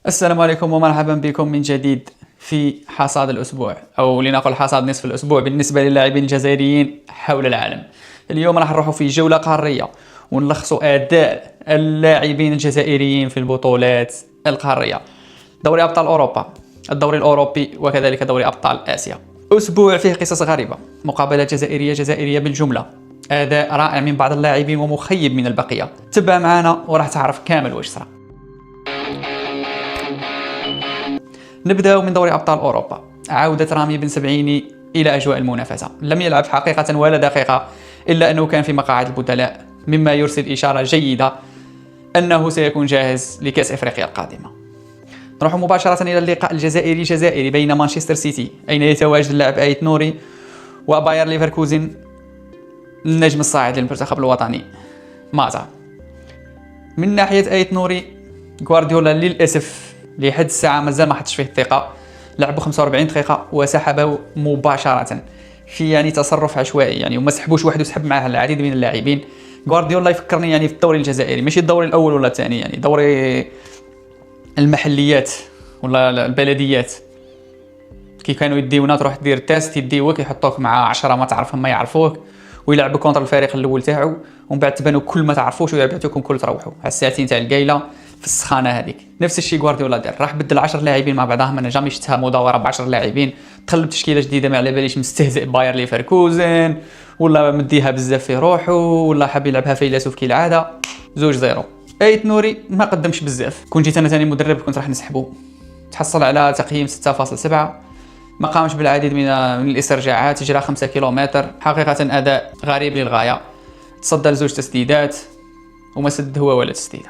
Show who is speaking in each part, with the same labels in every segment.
Speaker 1: السلام عليكم ومرحبا بكم من جديد في حصاد الأسبوع، أو لنقل حصاد نصف الأسبوع بالنسبة للاعبين الجزائريين حول العالم. اليوم راح نروحوا في جولة قارية ونلخصوا أداء اللاعبين الجزائريين في البطولات القارية، دوري أبطال أوروبا، الدوري الأوروبي، وكذلك دوري أبطال آسيا. أسبوع فيه قصص غريبة، مقابلات جزائرية بالجملة، أداء رائع من بعض اللاعبين ومخيب من البقية. تبع معنا وراح تعرف كامل واش صرا. نبدأ من دوري أبطال أوروبا. عودة رامي بن سبعيني إلى أجواء المنافسة، لم يلعب حقيقة ولا دقيقة، إلا أنه كان في مقاعد البدلاء، مما يرسل إشارة جيدة أنه سيكون جاهز لكأس إفريقيا القادمة. نروح مباشرة إلى اللقاء الجزائري بين مانشستر سيتي، أين يتواجد اللاعب آيت نوري، وباير ليفركوزن النجم الصاعد للمنتخب الوطني مازا. من ناحية آيت نوري، غوارديولا للأسف لحد الساعة مازال ما حطش فيه الثقة، لعبوا 45 دقيقة وسحبه مباشرة في تصرف عشوائي، وما سحبوش وحده، سحب معاه العديد من اللاعبين. غوارديولا يفكرني في الدوري الجزائري، ماشي الدوري الأول ولا الثاني، دوري المحليات ولا البلديات، كي كانوا يديونا تروح دير تيست، يديوك يحطوك مع 10 ما تعرفهم ما يعرفوك، ويلعبوا كونتر الفريق الاول تاعو، ومن بعد تبانوا كل ما تعرفوش ويبعثوكم كل تروحوا على الساعتين تاع القايله في السخانه هذيك. نفس الشيء غوارديولا دار، راح بدل 10 لاعبين مع بعضهم. انا جامي شفتها مداوره ب 10 لاعبين، تقلب تشكيله جديده ما على باليش، مستهزئ باير ليفركوزن ولا مديها بزاف في روحه ولا حاب يلعبها فيلسوف كالعاده. 2-0. آيت نوري ما قدمش بزاف، كون جيت انا ثاني مدرب كنت راح نسحبه. تحصل على تقييم 6.7، ما قامش بالعديد من الاسترجاعات، جرى 5 كيلومتر، حقيقة أداء غريب للغاية. تصدى لزوج تسديدات وما سد هو ولا تسديدة.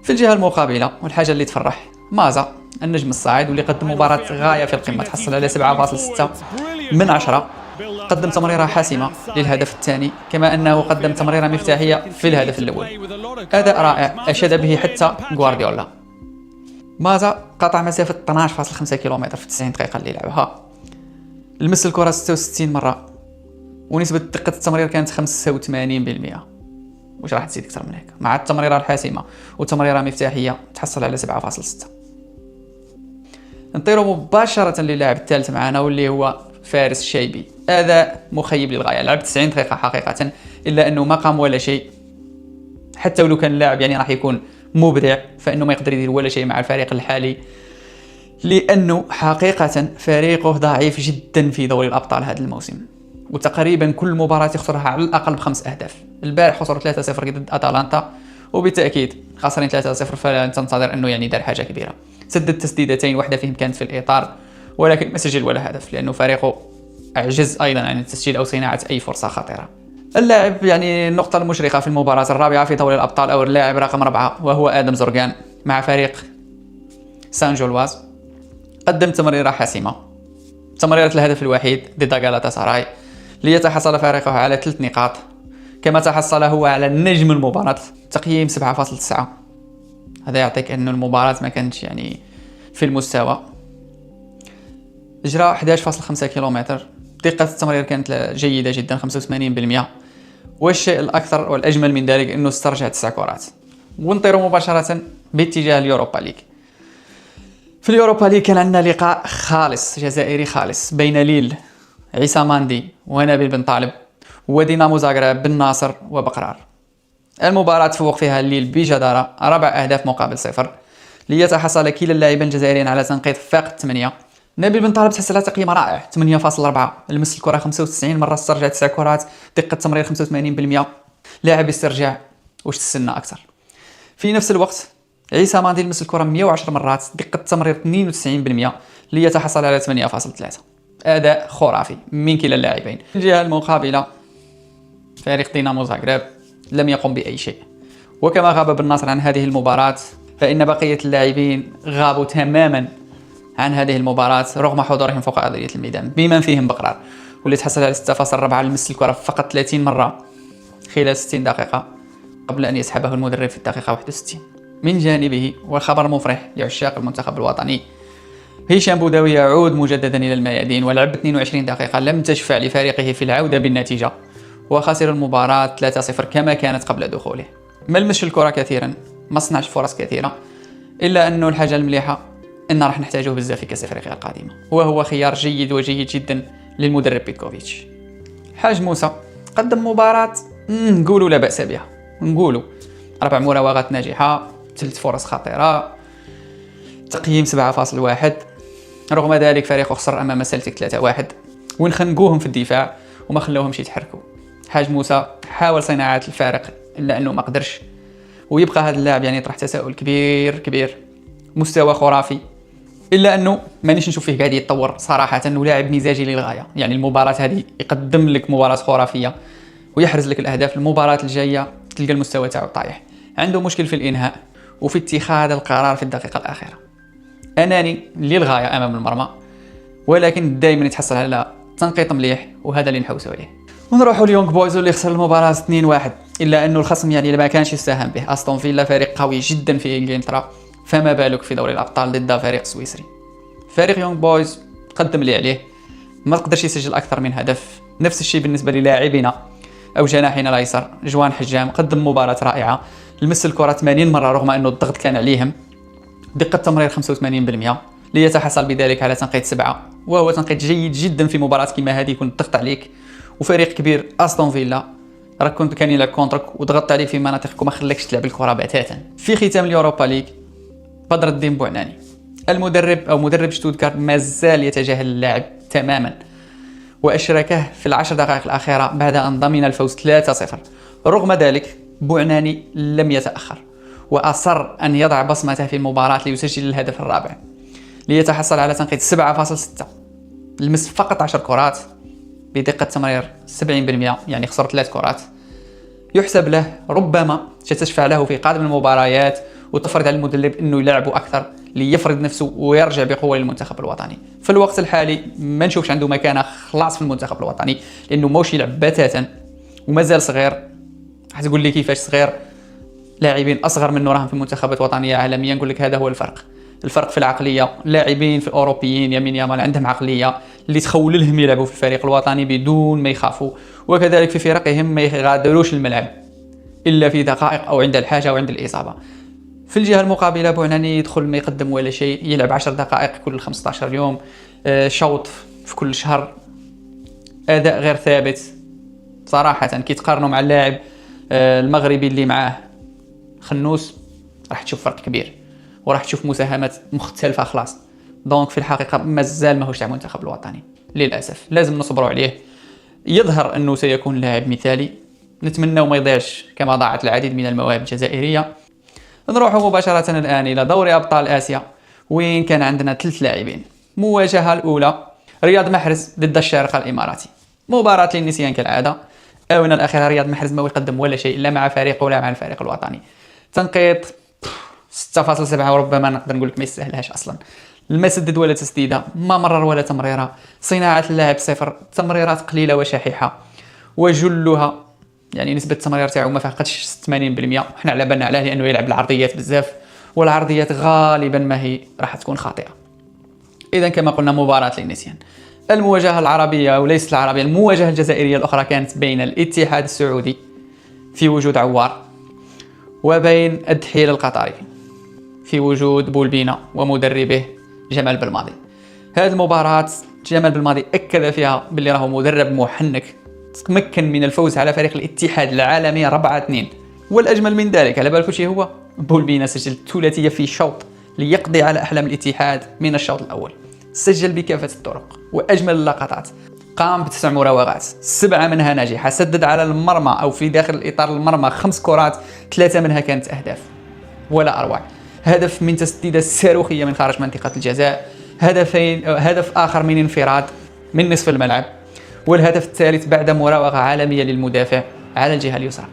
Speaker 1: في الجهة المقابلة، والحاجة اللي تفرح، مازا النجم الصاعد واللي قدم مباراة غاية في القمة، تحصل على 7.6 من 10. قدم تمريرة حاسمة للهدف الثاني، كما أنه قدم تمريرة مفتاحية في الهدف الأول. أداء رائع أشاد به حتى غوارديولا. مازا قطع مسافة 12.5 كيلومتر في 90 دقيقة اللي لعبها، لمس الكرة 66 مرة، ونسبة دقة التمرير كانت 85%. واش راح تزيد أكثر من هيك؟ مع التمريرة الحاسمة وتمريرة مفتاحية تحصل على 7.6. نطيروا مباشرة للاعب الثالث معنا واللي هو فارس الشايبي. أداء مخيب للغاية، لعب 90 دقيقة حقيقة، إلا أنه ما قام ولا شيء. حتى ولو كان اللاعب راح يكون مبدع، فإنه ما يقدر يدير ولا شيء مع الفريق الحالي، لأنه حقيقة فريقه ضعيف جدا في دوري الأبطال هذا الموسم، وتقريبا كل مباراة يخسرها على الأقل ب5 أهداف. البارح خسروا 3-0 ضد أتلانتا، وبالتأكيد خاسرين 3-0، فلا تنتظر أنه دار حاجة كبيرة. سدد تسديدتين، واحدة فيهم كانت في الإطار، ولكن ما سجل ولا هدف، لأنه فريقه أعجز أيضا عن التسجيل أو صناعة أي فرصة خطيرة. اللاعب النقطة المشرقة في المباراة الرابعة في دوري الأبطال، أو اللاعب رقم 4، وهو آدم زرقان مع فريق سان جولواز. قدم تمريرة حاسمة، تمريرة الهدف الوحيد ضد غالاتا سراي، ليتحصل فريقه على 3 نقاط، كما تحصل هو على نجم المباراة، تقييم 7.9. هذا يعطيك أن المباراة ما كانتش في المستوى. جرى 11.5 كيلومتر، دقة التمرير كانت جيدة جدا 85%. والشيء الأكثر والأجمل من ذلك أنه استرجع 9 كرات. ونطيروا مباشرة باتجاه اليوروبا ليج. في اليوروبا ليج كان عندنا لقاء خالص جزائري خالص بين ليل عيسى ماندي ونبيل بن طالب، ودينامو زاغرب بن ناصر وبقرار. المباراة تفوق فيها الليل بجدارة 4 أهداف مقابل 0، ليتحصل كلا اللاعبين الجزائريين على تنقيط فاق 8. نبيل بن طالب تحصل على تقييم رائع 8.4، لمس الكرة 95 مرة، استرجع 9 كرات، دقة تمرير 85%. لاعب استرجاع، واش تستنى أكثر؟ في نفس الوقت عيسى ماندي لمس الكرة 110 مرات، دقة تمرير 92%، ليتحصل على 8.3. أداء خرافي من كلا اللاعبين. في الجهة المقابلة فريق دينامو زاغرب لم يقم بأي شيء، وكما غاب بن ناصر عن هذه المباراة، فإن بقية اللاعبين غابوا تماما عن هذه المباراة رغم حضورهم فوق أرضية الميدان، بمن فيهم بقرار، واللي تحصل على 6.4، لمس الكرة فقط 30 مرة خلال 60 دقيقة قبل أن يسحبه المدرب في الدقيقة 61. من جانبه، وخبر مفرح لعشاق المنتخب الوطني، هشام بوداوي يعود مجددا إلى الميادين، ولعب 22 دقيقة لم تشفع لفريقه في العودة بالنتيجة، وخسر المباراة 3-0 كما كانت قبل دخوله. ما لمسش الكرة كثيرا، ما صنعش فرص كثيرة، إلا أنه الحاجة المليحة أن راح نحتاجه بزاف في كأس أفريقيا القادمة، وهو خيار جيد وجيد جدا للمدرب بيتكوفيتش. حاج موسى قدم مباراة نقولوا لا بأس بها، نقولوا 4 مراوغات ناجحة، 3 فرص خطيرة، تقييم 7.1. رغم ذلك فريقه خسر أمام سلتيك 3-1 ونخنقوهم في الدفاع وما خلوهمش يتحركوا. حاج موسى حاول صناعة الفارق إلا أنه ما قدرش، ويبقى هذا اللاعب يعني يطرح تساؤل كبير كبير. مستوى خرافي إلا أنه مانيش نشوف فيه قاعد يتطور صراحة، أنه لاعب مزاجي للغاية. يعني المباراة هذه يقدم لك مباراة خرافية ويحرز لك الأهداف، المباراة الجاية تلقى المستوى تاعو طايح. عنده مشكل في الإنهاء وفي اتخاذ القرار في الدقيقة الأخيرة، أناني للغاية أمام المرمى، ولكن دائما يتحصل على تنقيط مليح، وهذا اللي نحوسوا عليه. ونروحوا ليونغ بويز اللي خسر المباراة 2-1. إلا أنه الخصم يعني ما كانش يساهم به. أستون فيلا فريق قوي جدا في إنجلترا، فما بالك في دوري الأبطال ضد فريق سويسري. فريق يونغ بويز قدم اللي عليه، ما قدرش يسجل أكثر من هدف. نفس الشيء بالنسبة للاعبنا أو جناحنا الأيسر جوان حجام، قدم مباراة رائعة، لمس الكرة 80 مرة رغم أنه الضغط كان عليهم، دقة تمرير 85%، ليتحصل بذلك على تنقيط 7، وهو تنقيط جيد جدا في مباراة كما هذه يكون الضغط عليك وفريق كبير أستون فيلا راك كنت كان يلعب كونترك وضغط عليك في مناطقك وما خلاكش تلعب الكرة بتاتا. في ختام اليوروبا ليج، بدر الدين بوعناني المدرب أو مدرب شتوتغارت مازال يتجاهل اللاعب تماما، وأشركه في ال10 دقائق الأخيرة بعد أن ضمن الفوز 3-0. رغم ذلك بوعناني لم يتأخر وأصر أن يضع بصمته في المباراة ليسجل الهدف الرابع ليتحصل على تنقيط 7.6. لمس فقط 10 كرات بدقة تمرير 70%، يعني خسر 3 كرات. يحسب له، ربما ستشفع له في قادم المباريات وتفرض على المدرب أنه يلعبه أكثر ليفرض نفسه ويرجع بقوة للمنتخب الوطني. في الوقت الحالي ما نشوفش عنده مكانة خلاص في المنتخب الوطني، لأنه موش يلعب بتاتا ومازال صغير. هتقول لي كيفاش صغير؟ لاعبين أصغر منه راهم في منتخبات وطنية عالمية. نقول لك هذا هو الفرق في العقلية. لاعبين في الأوروبيين يمين يامال عندهم عقلية اللي تخول لهم يلعبوا في الفريق الوطني بدون ما يخافوا، وكذلك في فرقهم ما يغادروش الملعب إلا في دقائق أو عند الحاجة أو عند الإصابة. في الجهة المقابلة بوعناني يدخل ما يقدم ولا شيء، يلعب 10 دقائق كل 15 يوم، شوط في كل شهر، أداء غير ثابت صراحة. كي تقارنوا مع اللاعب المغربي اللي معاه خنوس راح تشوف فرق كبير وراح تشوف مساهمات مختلفة خلاص. دونك في الحقيقة مازال ماهوش تاع المنتخب الوطني للأسف، لازم نصبروا عليه. يظهر أنه سيكون لاعب مثالي، نتمنى ما يضيعش كما ضاعت العديد من المواهب الجزائرية. نروح مباشرة الآن إلى دوري أبطال آسيا، وين كان عندنا 3 لاعبين. مواجهة الأولى رياض محرز ضد الشارقة الإماراتي، مباراة للنسيان كالعادة. آونة الأخيرة رياض محرز ما يقدم ولا شيء، لا مع فريقه ولا مع الفريق الوطني. تنقيط 6.7، وربما نقدر نقول لك ما يستاهلهاش أصلا. ما سدد ولا تسديدة، ما مرر ولا تمريرة، صناعة اللاعب 0، تمريرات قليلة وشحيحة، وجلها يعني نسبة التمرير تاعو ما فاقتش 80%. احنا على بالنا عليه لأنه يلعب العرضيات بزاف، والعرضيات غالبا ما هي راح تكون خاطئة. إذا كما قلنا مباراة للنسيان. المواجهة العربية وليست العربية، المواجهة الجزائرية الأخرى كانت بين الاتحاد السعودي في وجود عوار وبين الدحيل القطري في وجود بولبينا ومدربه جمال بالماضي. هذه المباراة جمال بالماضي أكد فيها باللي راهو مدرب محنك، تمكن من الفوز على فريق الاتحاد العالمي 4-2. والأجمل من ذلك على بالك شي هو بولبينا سجل ثلاثية في شوط ليقضي على أحلام الاتحاد من الشوط الأول. سجل بكافة الطرق وأجمل اللقطات، قام ب9 مراوغات 7 منها ناجحة، سدد على المرمى أو في داخل الإطار المرمى 5 كرات 3 منها كانت أهداف ولا أروع. هدف من تسديدة صاروخية من خارج منطقة الجزاء، هدف آخر من انفراد من نصف الملعب، والهدف الثالث بعد مراوغة عالمية للمدافع على الجهة اليسرى.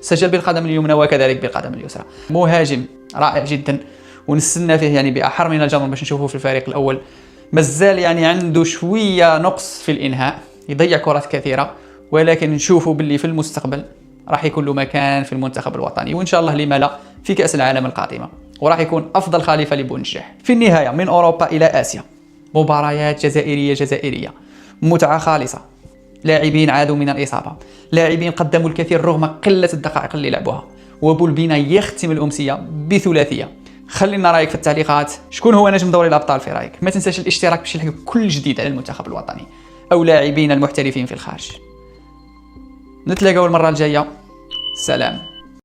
Speaker 1: سجل بالقدم اليمنى وكذلك بالقدم اليسرى. مهاجم رائع جدا، ونستنى فيه يعني بأحر من الجمر باش نشوفه في الفريق الأول. مازال يعني عنده شوية نقص في الإنهاء، يضيع كرات كثيرة، ولكن نشوفه باللي في المستقبل راح يكون له مكان في المنتخب الوطني، وإن شاء الله لما لا في كأس العالم القادمة، وراح يكون أفضل خليفة لبونجاح. في النهاية من أوروبا إلى آسيا، مباريات جزائرية متعة خالصة، لاعبين عادوا من الإصابة، لاعبين قدموا الكثير رغم قلة الدقائق اللي لعبوها. وبولبينا يختم الأمسية بثلاثية خلينا رايك في التعليقات. شكون هو نجم دوري الابطال في رايك؟ ما تنساش الاشتراك باش يلحقك كل جديد على المنتخب الوطني او لاعبين المحترفين في الخارج. نتلاقاو المره الجايه. سلام.